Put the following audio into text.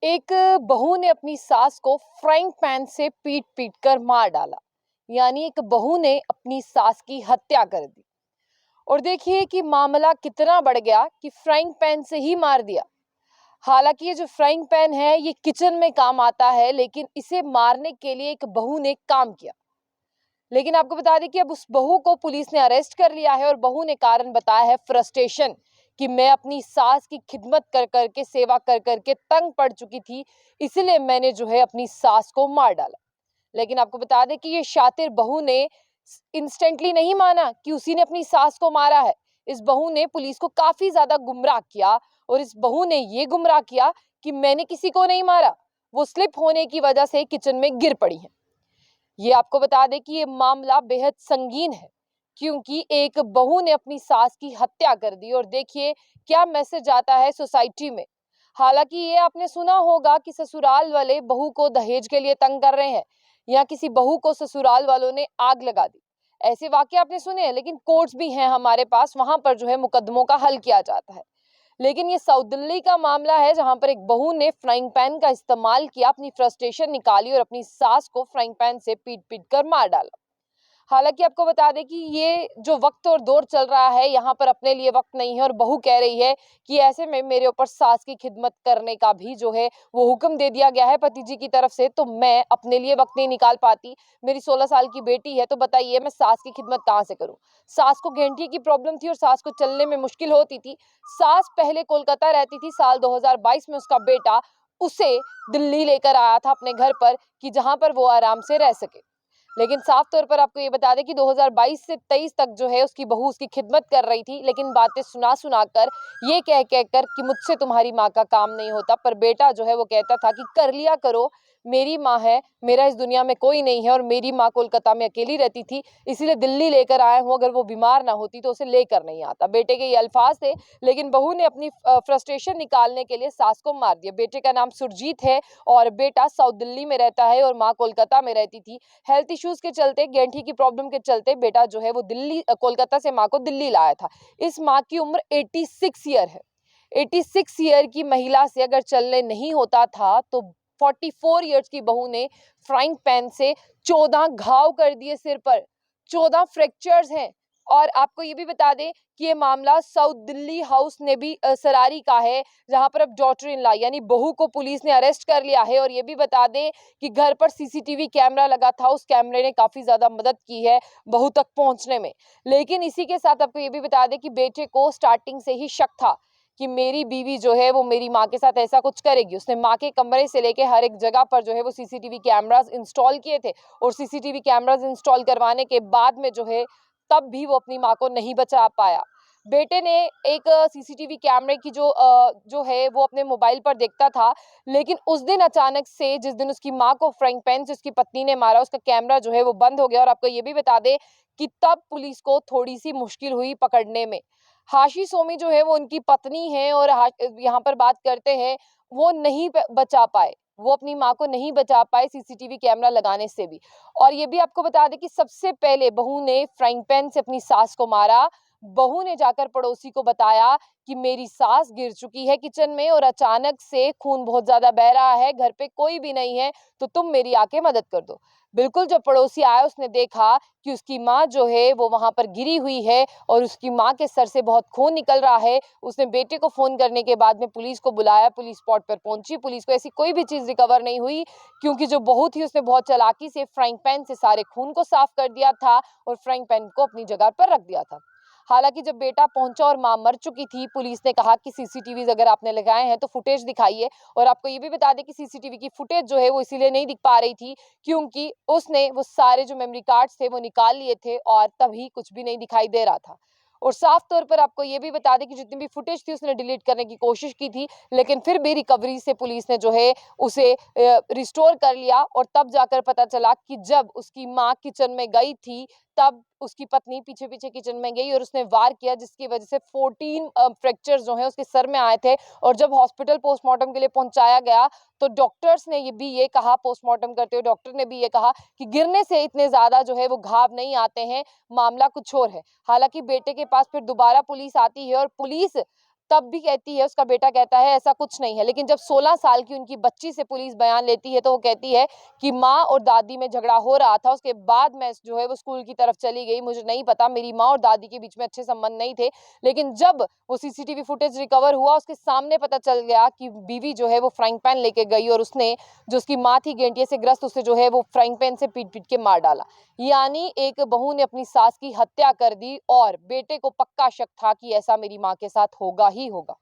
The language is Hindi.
एक बहू ने अपनी सास को फ्राइंग पैन से पीट पीट कर मार डाला। यानी एक बहू ने अपनी सास की हत्या कर दी। और देखिए कि मामला कितना बढ़ गया कि फ्राइंग पैन से ही मार दिया। हालांकि ये जो फ्राइंग पैन है ये किचन में काम आता है, लेकिन इसे मारने के लिए एक बहू ने काम किया। लेकिन आपको बता दें कि अब उस बहू को पुलिस ने अरेस्ट कर लिया है और बहू ने कारण बताया है फ्रस्ट्रेशन, कि मैं अपनी सास की खिदमत कर करके, सेवा कर करके तंग पड़ चुकी थी, इसलिए मैंने जो है अपनी सास को मार डाला। लेकिन आपको बता दें कि ये शातिर बहू ने इंस्टेंटली नहीं माना कि उसी ने अपनी सास को मारा है। इस बहू ने पुलिस को काफी ज्यादा गुमराह किया और इस बहू ने ये गुमराह किया कि मैंने किसी को नहीं मारा, वो स्लिप होने की वजह से किचन में गिर पड़ी है। ये आपको बता दें कि ये मामला बेहद संगीन है, क्योंकि एक बहू ने अपनी सास की हत्या कर दी। और देखिए क्या मैसेज आता है सोसाइटी में। हालांकि ये आपने सुना होगा कि ससुराल वाले बहू को दहेज के लिए तंग कर रहे हैं, या किसी बहू को ससुराल वालों ने आग लगा दी। ऐसे वाकये आपने सुने हैं, लेकिन कोर्ट्स भी हैं हमारे पास, वहां पर जो है मुकदमों का हल किया जाता है। लेकिन ये साउथ दिल्ली का मामला है, जहां पर एक बहू ने फ्राइंग पैन का इस्तेमाल किया, अपनी फ्रस्ट्रेशन निकाली और अपनी सास को फ्राइंग पैन से पीट पीट कर मार डाला। हालांकि आपको बता दें कि ये जो वक्त और दौर चल रहा है, यहाँ पर अपने लिए वक्त नहीं है और बहू कह रही है कि ऐसे में मेरे ऊपर सास की खिदमत करने का भी जो है वो हुक्म दे दिया गया है पति जी की तरफ से, तो मैं अपने लिए वक्त नहीं निकाल पाती। मेरी 16 साल की बेटी है, तो बताइए मैं सास की खिदमत कहाँ से करूँ। सास को गेंठिए की प्रॉब्लम थी और सास को चलने में मुश्किल होती थी। सास पहले कोलकाता रहती थी, साल 2022 में उसका बेटा उसे दिल्ली लेकर आया था अपने घर पर, कि जहां पर वो आराम से रह सके। लेकिन साफ तौर पर आपको ये बता दें कि 2022 से 23 तक जो है उसकी बहू उसकी खिदमत कर रही थी, लेकिन बातें सुना सुना कर, ये कह कह कर कि मुझसे तुम्हारी माँ का काम नहीं होता। पर बेटा जो है वो कहता था कि कर लिया करो, मेरी माँ है, मेरा इस दुनिया में कोई नहीं है और मेरी माँ कोलकाता में अकेली रहती थी, इसीलिए दिल्ली लेकर आया हूँ, अगर वो बीमार ना होती तो उसे लेकर नहीं आता। बेटे के ये अल्फाज थे। लेकिन बहू ने अपनी फ्रस्ट्रेशन निकालने के लिए सास को मार दिया। बेटे का नाम सुरजीत है और बेटा साउथ दिल्ली में रहता है और माँ कोलकाता में रहती थी। हेल्थ इश्यूज के चलते, गेंठी की प्रॉब्लम के चलते बेटा जो है वो कोलकाता से माँ को दिल्ली लाया था। इस माँ की उम्र 86 ईयर है। 86 ईयर की महिला से अगर चलने नहीं होता था, तो 44 ईयर्स की बहू ने फ्राइंग पैन से 14 घाव कर दिए सिर पर, 14 फ्रैक्चर्स हैं। और आपको ये भी बता दें कि ये मामला साउथ दिल्ली हाउस ने भी सरारी का है, जहां पर अब डॉटर इन लॉ यानी बहू को पुलिस ने अरेस्ट कर लिया है। और ये भी बता दें कि घर पर सीसीटीवी कैमरा लगा था, उस कैमरे ने काफी ज्यादा मदद की है बहू तक पहुंचने में। लेकिन इसी के साथ आपको ये भी बता दें कि बेटे को स्टार्टिंग से ही शक था कि मेरी बीवी जो है वो मेरी माँ के साथ ऐसा कुछ करेगी। उसने माँ के कमरे से लेके हर एक जगह पर जो है वो सीसीटीवी कैमरास इंस्टॉल किए थे, और सीसीटीवी कैमरास इंस्टॉल करवाने के बाद में जो है तब भी वो अपनी माँ को नहीं बचा पाया। बेटे ने एक सीसीटीवी कैमरे की जो है वो अपने मोबाइल पर देखता था, लेकिन उस दिन अचानक से, जिस दिन उसकी माँ को फ्राइंग पैन से उसकी पत्नी ने मारा, उसका कैमरा जो है वो बंद हो गया। और आपको ये भी बता दें कि तब पुलिस को थोड़ी सी मुश्किल हुई पकड़ने में। हाशी सोमी जो है वो उनकी पत्नी है और यहाँ पर बात करते हैं, वो नहीं बचा पाए, वो अपनी माँ को नहीं बचा पाए सीसीटीवी कैमरा लगाने से भी। और ये भी आपको बता दें कि सबसे पहले बहू ने फ्राइंग पैन से अपनी सास को मारा। बहू ने जाकर पड़ोसी को बताया कि मेरी सास गिर चुकी है किचन में और अचानक से खून बहुत ज्यादा बह रहा है, घर पे कोई भी नहीं है, तो तुम मेरी आके मदद कर दो। बिल्कुल जब पड़ोसी आया, उसने देखा कि उसकी माँ जो है वो वहां पर गिरी हुई है और उसकी माँ के सर से बहुत खून निकल रहा है। उसने बेटे को फोन करने के बाद में पुलिस को बुलाया, पुलिस स्पॉट पर पहुंची। पुलिस को ऐसी कोई भी चीज रिकवर नहीं हुई, क्योंकि जो बहू थी उसने बहुत चालाकी से फ्राइंग पैन से सारे खून को साफ कर दिया था और फ्राइंग पैन को अपनी जगह पर रख दिया था। हालांकि जब बेटा पहुंचा और मां मर चुकी थी, पुलिस ने कहा कि सीसीटीवी अगर आपने लगाए हैं तो फुटेज दिखाइए। और आपको ये भी बता दें कि सीसीटीवी की फुटेज जो है वो इसीलिए नहीं दिख पा रही थी क्योंकि उसने वो सारे जो मेमोरी कार्ड्स थे वो निकाल लिए थे और तभी कुछ भी नहीं दिखाई दे रहा था। और साफ तौर पर आपको ये भी बता दें कि जितनी भी फुटेज थी उसने डिलीट करने की कोशिश की थी, लेकिन फिर भी रिकवरी से पुलिस ने जो है उसे रिस्टोर कर लिया। और तब जाकर पता चला कि जब उसकी माँ किचन में गई थी, तब उसकी पत्नी पीछे पीछे किचन में गई और उसने वार किया, जिसकी वजह से 14 फ्रैक्चर्स जो हैं उसके सर में आए थे। और जब हॉस्पिटल पोस्टमार्टम के लिए पहुंचाया गया, तो डॉक्टर्स ने ये कहा, पोस्टमार्टम करते हुए डॉक्टर ने भी ये कहा कि गिरने से इतने ज्यादा जो है वो घाव नहीं आते हैं, मामला कुछ और है। हालांकि बेटे के पास फिर दोबारा पुलिस आती है और पुलिस तब भी कहती है, उसका बेटा कहता है ऐसा कुछ नहीं है। लेकिन जब 16 साल की उनकी बच्ची से पुलिस बयान लेती है तो वो कहती है कि माँ और दादी में झगड़ा हो रहा था, उसके बाद मैं जो है वो स्कूल की तरफ चली गई, मुझे नहीं पता, मेरी माँ और दादी के बीच में अच्छे संबंध नहीं थे। लेकिन जब वो सीसीटीवी फुटेज रिकवर हुआ, उसके सामने पता चल गया कि बीवी जो है वो फ्राइंग पैन लेके गई और उसने जो उसकी माँ थी गेंटिया से ग्रस्त, उसे जो है वो फ्राइंग पैन से पीट पीट के मार डाला। यानी एक बहू ने अपनी सास की हत्या कर दी और बेटे को पक्का शक था कि ऐसा मेरी माँ के साथ होगा ही होगा।